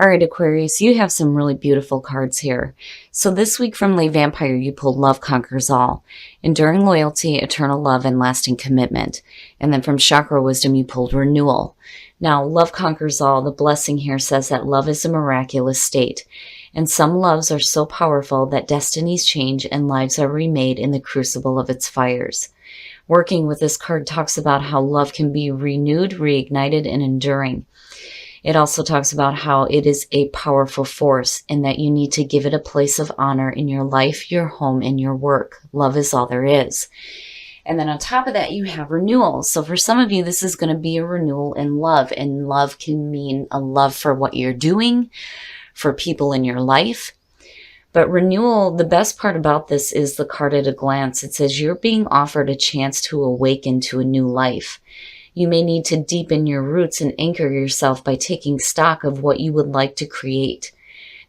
All right, Aquarius, you have some really beautiful cards here. So this week from Lay Vampire, you pulled Love Conquers All, Enduring Loyalty, Eternal Love, and Lasting Commitment. And then from Chakra Wisdom, you pulled Renewal. Now, Love Conquers All, the blessing here says that love is a miraculous state. And some loves are so powerful that destinies change and lives are remade in the crucible of its fires. Working with this card talks about how love can be renewed, reignited, and enduring. It also talks about how it is a powerful force and that you need to give it a place of honor in your life, your home, and your work. Love is all there is. And then on top of that, you have renewal. So for some of you, this is going to be a renewal in love. And love can mean a love for what you're doing, for people in your life. But renewal, the best part about this is the card at a glance. It says you're being offered a chance to awaken to a new life. You may need to deepen your roots and anchor yourself by taking stock of what you would like to create.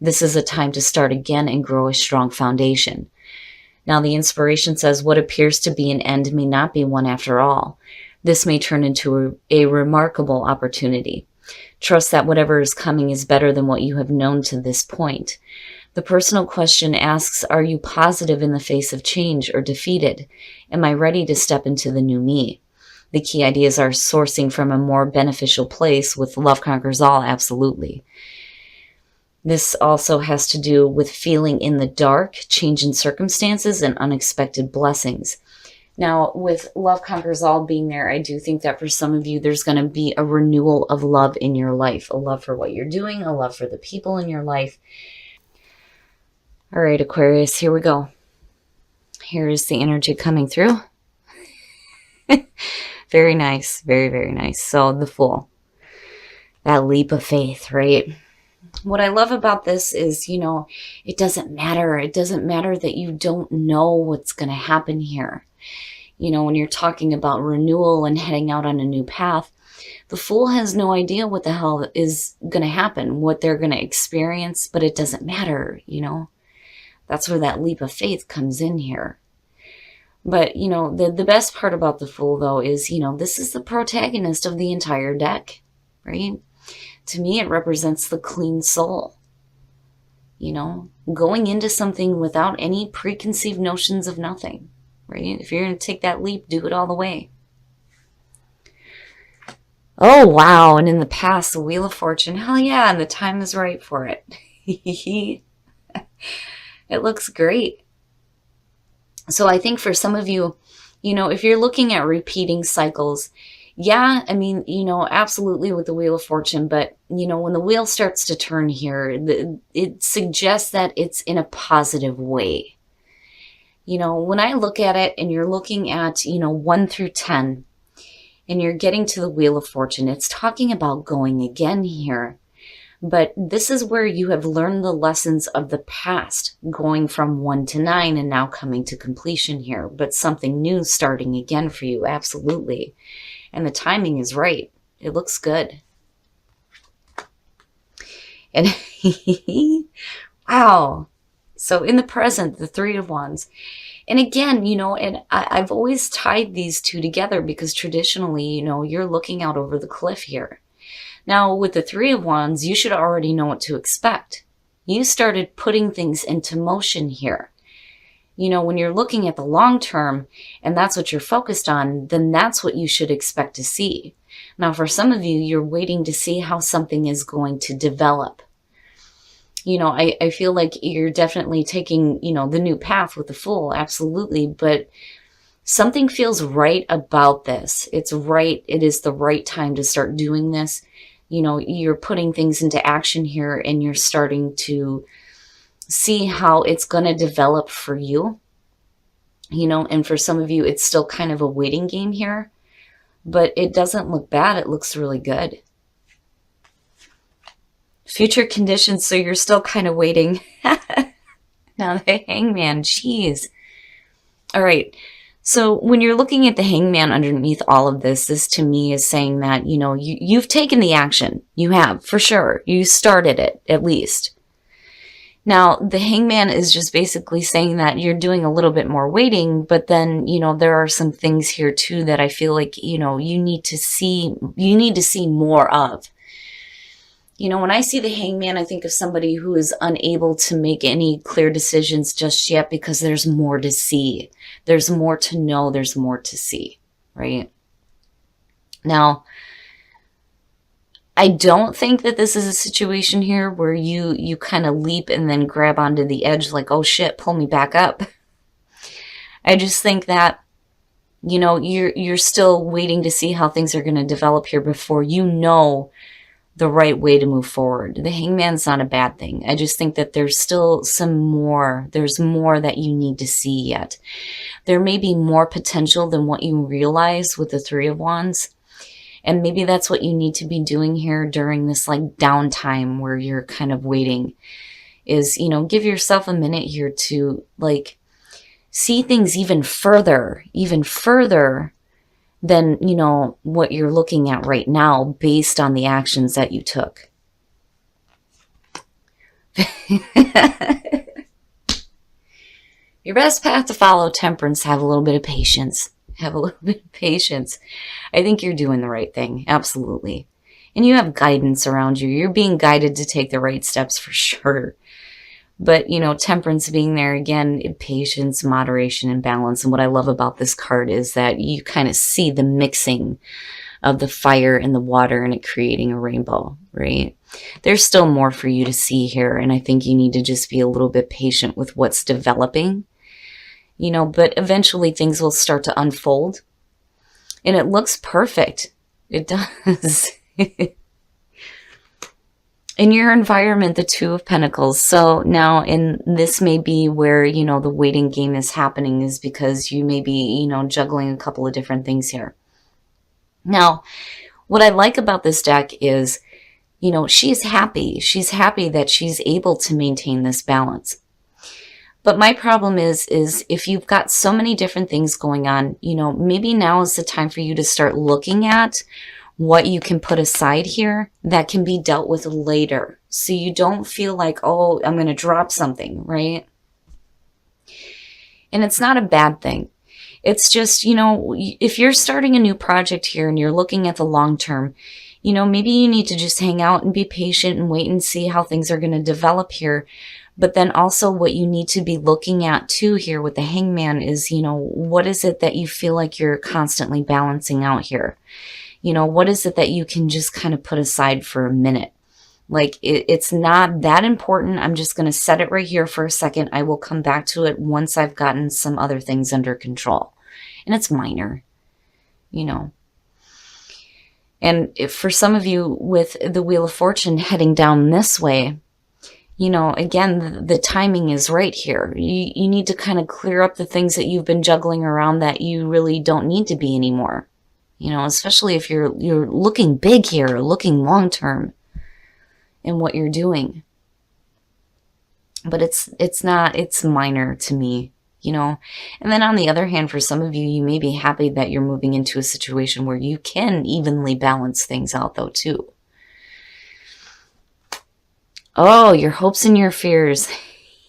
This is a time to start again and grow a strong foundation. Now, the inspiration says what appears to be an end may not be one after all. This may turn into a remarkable opportunity. Trust that whatever is coming is better than what you have known to this point. The personal question asks, are you positive in the face of change or defeated? Am I ready to step into the new me? The key ideas are sourcing from a more beneficial place with Love Conquers All, absolutely. This also has to do with feeling in the dark, change in circumstances, and unexpected blessings. Now, with Love Conquers All being there, I do think that for some of you, there's going to be a renewal of love in your life. A love for what you're doing, a love for the people in your life. All right, Aquarius, here we go. Here is the energy coming through. Very nice. Very, very nice. So the Fool. That leap of faith, right? What I love about this is, it doesn't matter. It doesn't matter that you don't know what's going to happen here. When you're talking about renewal and heading out on a new path, the Fool has no idea what the hell is going to happen, what they're going to experience, but it doesn't matter, That's where that leap of faith comes in here. But, the best part about the Fool, though, is, this is the protagonist of the entire deck, right? To me, it represents the clean soul. Going into something without any preconceived notions of nothing, right? If you're going to take that leap, do it all the way. Oh, wow. And in the past, the Wheel of Fortune, hell yeah, and the time is right for it. It looks great. So I think for some of you, if you're looking at repeating cycles, yeah, I mean, absolutely with the Wheel of Fortune, but, when the wheel starts to turn here, it suggests that it's in a positive way. When I look at it and you're looking at, 1 through 10, and you're getting to the Wheel of Fortune, it's talking about going again here. But this is where you have learned the lessons of the past, going from 1 to 9 and now coming to completion here. But something new starting again for you, absolutely. And the timing is right. It looks good. And wow. So in the present, the 3 of Wands. And again, and I've always tied these two together because traditionally, you're looking out over the cliff here. Now, with the 3 of Wands, you should already know what to expect. You started putting things into motion here. When you're looking at the long term and that's what you're focused on, then that's what you should expect to see. Now, for some of you, you're waiting to see how something is going to develop. I feel like you're definitely taking, the new path with the Fool, absolutely. But something feels right about this. It's right. It is the right time to start doing this. You're putting things into action here and you're starting to see how it's going to develop for you. And for some of you, it's still kind of a waiting game here, but it doesn't look bad. It looks really good. Future conditions, so you're still kind of waiting. Now the Hangman, geez. All right. So when you're looking at the Hangman underneath all of this, this to me is saying that, you've taken the action. You have, for sure. You started it, at least. Now, the Hangman is just basically saying that you're doing a little bit more waiting, but then, there are some things here too that I feel like, you need to see more of. You know, when I see the Hangman, I think of somebody who is unable to make any clear decisions just yet because there's more to see. There's more to know. There's more to see, right? Now, I don't think that this is a situation here where you kind of leap and then grab onto the edge like, oh shit, pull me back up. I just think that, you know, you're still waiting to see how things are going to develop here before you know the right way to move forward. The Hangman's not a bad thing. I just think that there's still there's more that you need to see yet. There may be more potential than what you realize with the Three of Wands. And maybe that's what you need to be doing here during this like downtime where you're kind of waiting, is, you know, give yourself a minute here to like see things even further than, you know, what you're looking at right now based on the actions that you took. Your best path to follow, Temperance. Have a little bit of patience. Have a little bit of patience. I think you're doing the right thing. Absolutely. And you have guidance around you. You're being guided to take the right steps for sure. But, you know, Temperance being there again, patience, moderation, and balance. And what I love about this card is that you kind of see the mixing of the fire and the water and it creating a rainbow, right? There's still more for you to see here. And I think you need to just be a little bit patient with what's developing, you know, but eventually things will start to unfold. And it looks perfect. It does. In your environment, the Two of Pentacles. So now, and this may be where, you know, the waiting game is happening, is because you may be, you know, juggling a couple of different things here. Now, what I like about this deck is, you know, she's happy. She's happy that she's able to maintain this balance. But my problem is if you've got so many different things going on, you know, maybe now is the time for you to start looking at what you can put aside here that can be dealt with later. So you don't feel like, oh, I'm going to drop something, right? And it's not a bad thing. It's just, you know, if you're starting a new project here and you're looking at the long term, you know, maybe you need to just hang out and be patient and wait and see how things are going to develop here. But then also what you need to be looking at too here with the Hangman is, you know, what is it that you feel like you're constantly balancing out here? You know, what is it that you can just kind of put aside for a minute? Like, it's not that important. I'm just going to set it right here for a second. I will come back to it once I've gotten some other things under control. And it's minor, you know. And if for some of you with the Wheel of Fortune heading down this way, you know, again, the timing is right here. You need to kind of clear up the things that you've been juggling around that you really don't need to be anymore. You know, especially if you're looking big here, looking long-term in what you're doing. But it's not, it's minor to me, you know. And then on the other hand, for some of you, you may be happy that you're moving into a situation where you can evenly balance things out though too. Oh, your hopes and your fears.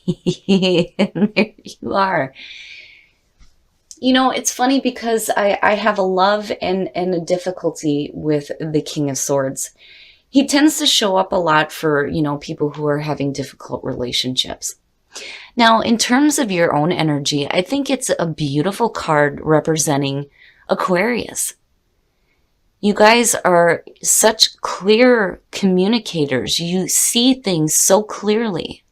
And there you are. You know, it's funny because I have a love and a difficulty with the King of Swords. He tends to show up a lot for, you know, people who are having difficult relationships. Now, in terms of your own energy, I think it's a beautiful card representing Aquarius. You guys are such clear communicators. You see things so clearly.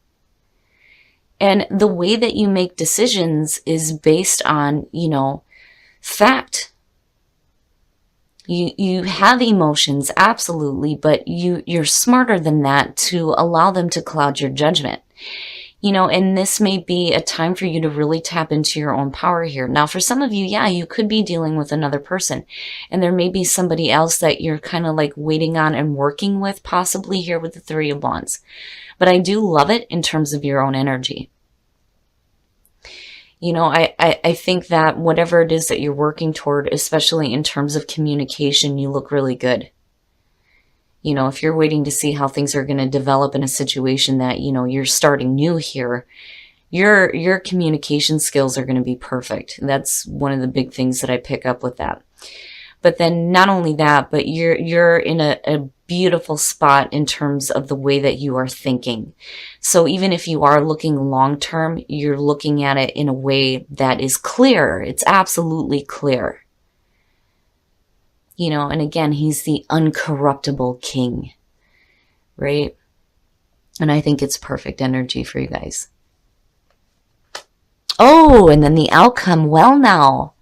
And the way that you make decisions is based on, you know, fact. You have emotions, absolutely, but you're smarter than that to allow them to cloud your judgment. You know, and this may be a time for you to really tap into your own power here. Now, for some of you, yeah, you could be dealing with another person. And there may be somebody else that you're kind of like waiting on and working with, possibly here with the Three of Wands. But I do love it in terms of your own energy. You know, I think that whatever it is that you're working toward, especially in terms of communication, you look really good. You know, if you're waiting to see how things are going to develop in a situation that, you know, you're starting new here, your communication skills are going to be perfect. That's one of the big things that I pick up with that. But then not only that, but you're in a beautiful spot in terms of the way that you are thinking. So even if you are looking long term, you're looking at it in a way that is clear. It's absolutely clear. You know, and again, he's the uncorruptible king, right? And I think it's perfect energy for you guys. Oh, and then the outcome. Well, now,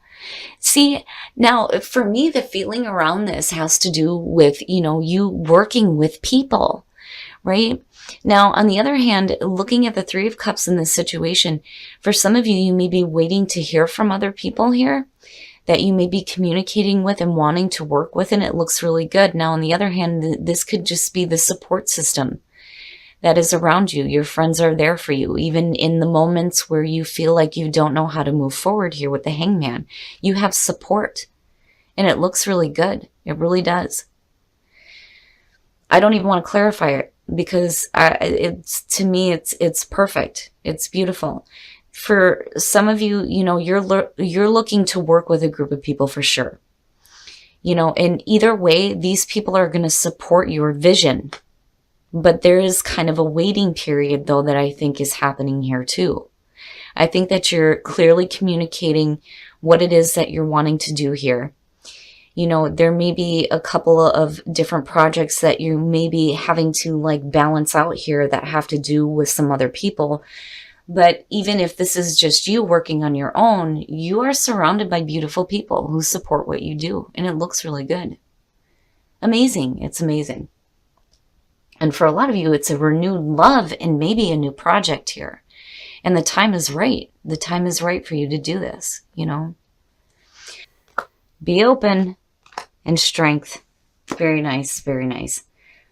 see, now for me, the feeling around this has to do with, you know, you working with people, right? Now, on the other hand, looking at the Three of Cups in this situation, for some of you, you may be waiting to hear from other people here that you may be communicating with and wanting to work with, and it looks really good. Now, on the other hand, this could just be the support system that is around you. Your friends are there for you, even in the moments where you feel like you don't know how to move forward here with the Hangman. You have support, and it looks really good. It really does. I don't even want to clarify it because it's, to me, it's perfect. It's beautiful. For some of you, you know, you're looking to work with a group of people for sure. You know, and either way, these people are going to support your vision. But there is kind of a waiting period, though, that I think is happening here, too. I think that you're clearly communicating what it is that you're wanting to do here. You know, there may be a couple of different projects that you may be having to, like, balance out here that have to do with some other people. But even if this is just you working on your own, you are surrounded by beautiful people who support what you do. And it looks really good. Amazing. It's amazing. And for a lot of you, it's a renewed love and maybe a new project here. And the time is right. The time is right for you to do this, you know. Be open and strength. Very nice, very nice.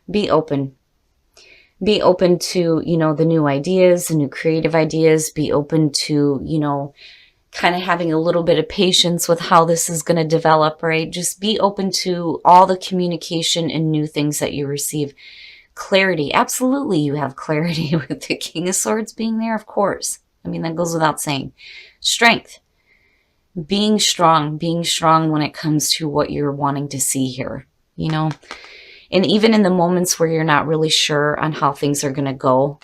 Be open. Be open to, you know, the new ideas, the new creative ideas. Be open to, you know, kind of having a little bit of patience with how this is going to develop, right? Just be open to all the communication and new things that you receive. Clarity. Absolutely, you have clarity with the King of Swords being there, of course. I mean, that goes without saying. Strength. Being strong when it comes to what you're wanting to see here, you know. And even in the moments where you're not really sure on how things are going to go,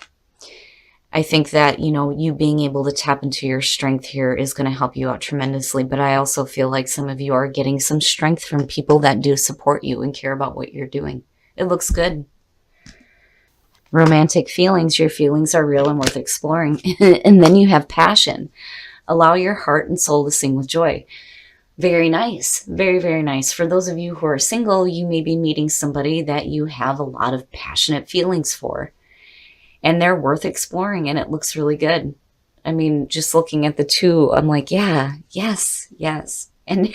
I think that, you know, you being able to tap into your strength here is going to help you out tremendously. But I also feel like some of you are getting some strength from people that do support you and care about what you're doing. It looks good. Romantic feelings. Your feelings are real and worth exploring. And then you have passion. Allow your heart and soul to sing with joy. Very nice. Very, very nice. For those of you who are single, you may be meeting somebody that you have a lot of passionate feelings for. And they're worth exploring, and it looks really good. I mean, just looking at the two, I'm like, yeah, yes, yes. And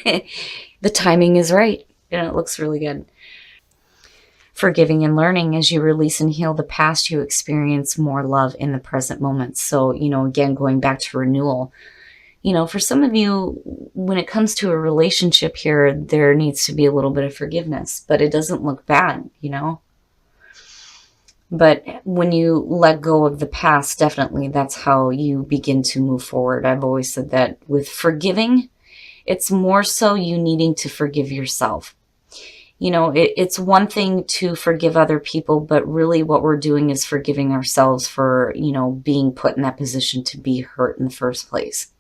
the timing is right, and it looks really good. Forgiving and learning. As you release and heal the past, you experience more love in the present moment. So, you know, again, going back to renewal, you know, for some of you, when it comes to a relationship here, there needs to be a little bit of forgiveness, but it doesn't look bad, you know. But when you let go of the past, definitely that's how you begin to move forward. I've always said that with forgiving, it's more so you needing to forgive yourself. You know, it's one thing to forgive other people, but really what we're doing is forgiving ourselves for, you know, being put in that position to be hurt in the first place.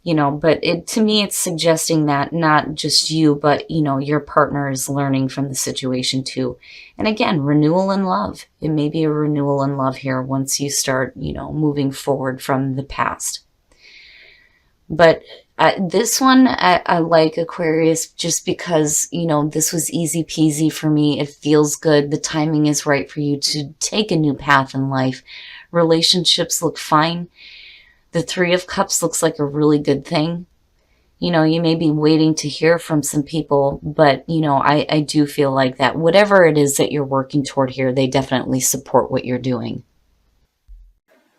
You know, but to me, it's suggesting that not just you, but, you know, your partner is learning from the situation too. And again, renewal in love. It may be a renewal in love here once you start, you know, moving forward from the past. But this one, I like, Aquarius, just because, you know, this was easy peasy for me. It feels good. The timing is right for you to take a new path in life. Relationships look fine. The Three of Cups looks like a really good thing. You know, you may be waiting to hear from some people, but, you know, I do feel like that whatever it is that you're working toward here, they definitely support what you're doing.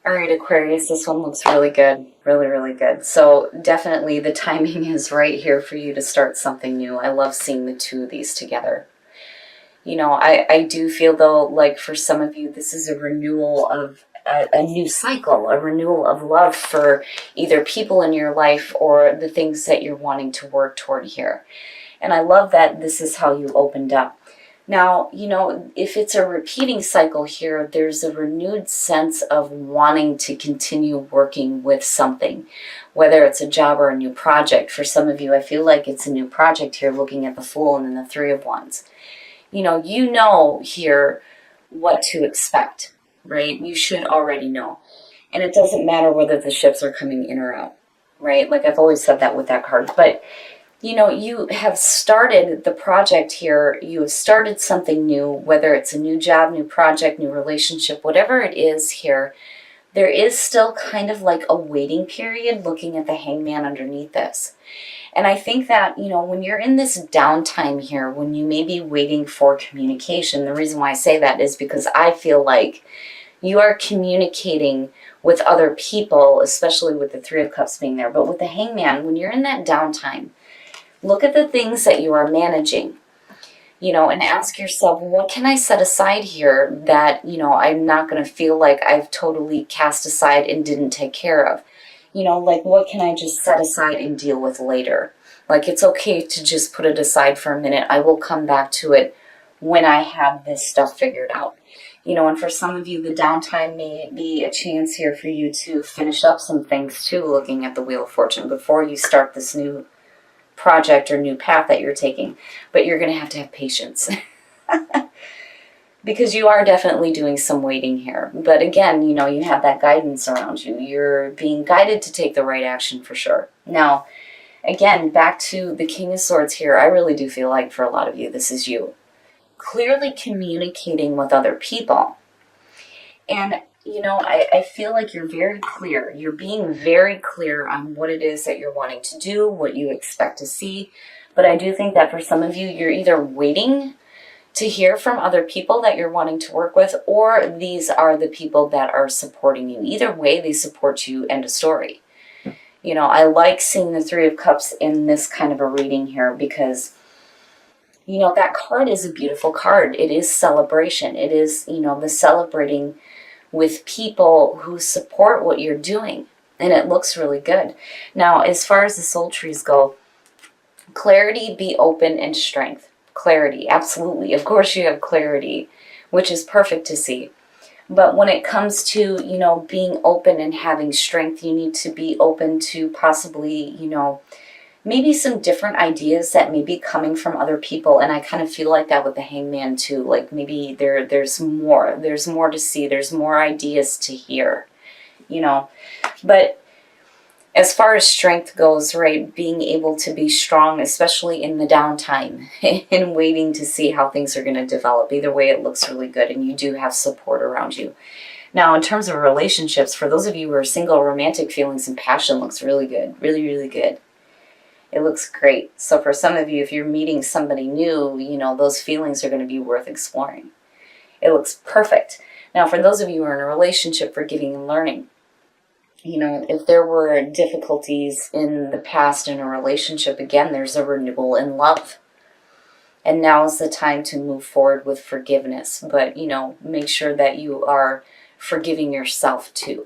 All right, Aquarius, this one looks really good. Really, really good. So definitely the timing is right here for you to start something new. I love seeing the two of these together. You know, I do feel, though, like for some of you, this is a renewal of a new cycle, a renewal of love for either people in your life or the things that you're wanting to work toward here. And I love that this is how you opened up. Now, if it's a repeating cycle here, there's a renewed sense of wanting to continue working with something, whether it's a job or a new project. For some of you, I feel like it's a new project here, looking at the Fool and then the Three of Wands. You know here what to expect, right? You should already know. And it doesn't matter whether the ships are coming in or out, right? Like I've always said that with that card. But you have started the project here. You have started something new, whether it's a new job, new project, new relationship, whatever it is here. There is still kind of like a waiting period looking at the Hangman underneath this. And I think that, when you're in this downtime here, when you may be waiting for communication, the reason why I say that is because I feel like you are communicating with other people, especially with the Three of Cups being there. But with the Hangman, when you're in that downtime, look at the things that you are managing, and ask yourself, what can I set aside here that, I'm not going to feel like I've totally cast aside and didn't take care of? Like what can I just set aside and deal with later? Like it's okay to just put it aside for a minute. I will come back to it when I have this stuff figured out. And for some of you, the downtime may be a chance here for you to finish up some things too, looking at the Wheel of Fortune before you start this new project or new path that you're taking. But you're going to have patience because you are definitely doing some waiting here. But again, you have that guidance around you. You're being guided to take the right action for sure. Now, again, back to the King of Swords here, I really do feel like for a lot of you, this is you clearly communicating with other people. And I feel like you're very clear. You're being very clear on what it is that you're wanting to do, what you expect to see. But I do think that for some of you, you're either waiting to hear from other people that you're wanting to work with, or these are the people that are supporting you. Either way, they support you. End of story. I like seeing the Three of Cups in this kind of a reading here because that card is a beautiful card. It is celebration. It is, the celebrating with people who support what you're doing. And it looks really good. Now, as far as the soul trees go, clarity, be open, and strength. Clarity, absolutely. Of course you have clarity, which is perfect to see. But when it comes to, being open and having strength, you need to be open to possibly, maybe some different ideas that may be coming from other people. And I kind of feel like that with the Hangman too. Like maybe there's more to see. There's more ideas to hear, But as far as strength goes, right, being able to be strong, especially in the downtime and waiting to see how things are going to develop. Either way, it looks really good and you do have support around you. Now, in terms of relationships, for those of you who are single, romantic feelings and passion looks really good. Really, really good. It looks great. So for some of you, if you're meeting somebody new, those feelings are going to be worth exploring. It looks perfect. Now, for those of you who are in a relationship, forgiving and learning, if there were difficulties in the past in a relationship, again, there's a renewal in love. And now is the time to move forward with forgiveness. But, make sure that you are forgiving yourself too.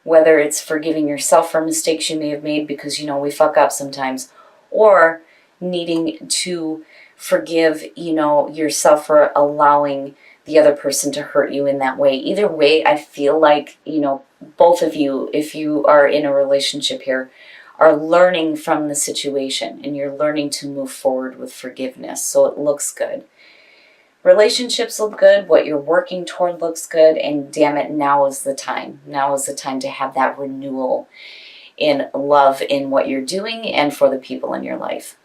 Whether it's forgiving yourself for mistakes you may have made because, we fuck up sometimes, or needing to forgive, yourself for allowing the other person to hurt you in that way. Either way, I feel like, both of you, if you are in a relationship here, are learning from the situation and you're learning to move forward with forgiveness. So it looks good. Relationships look good. What you're working toward looks good. And damn it, now is the time. Now is the time to have that renewal in love in what you're doing and for the people in your life.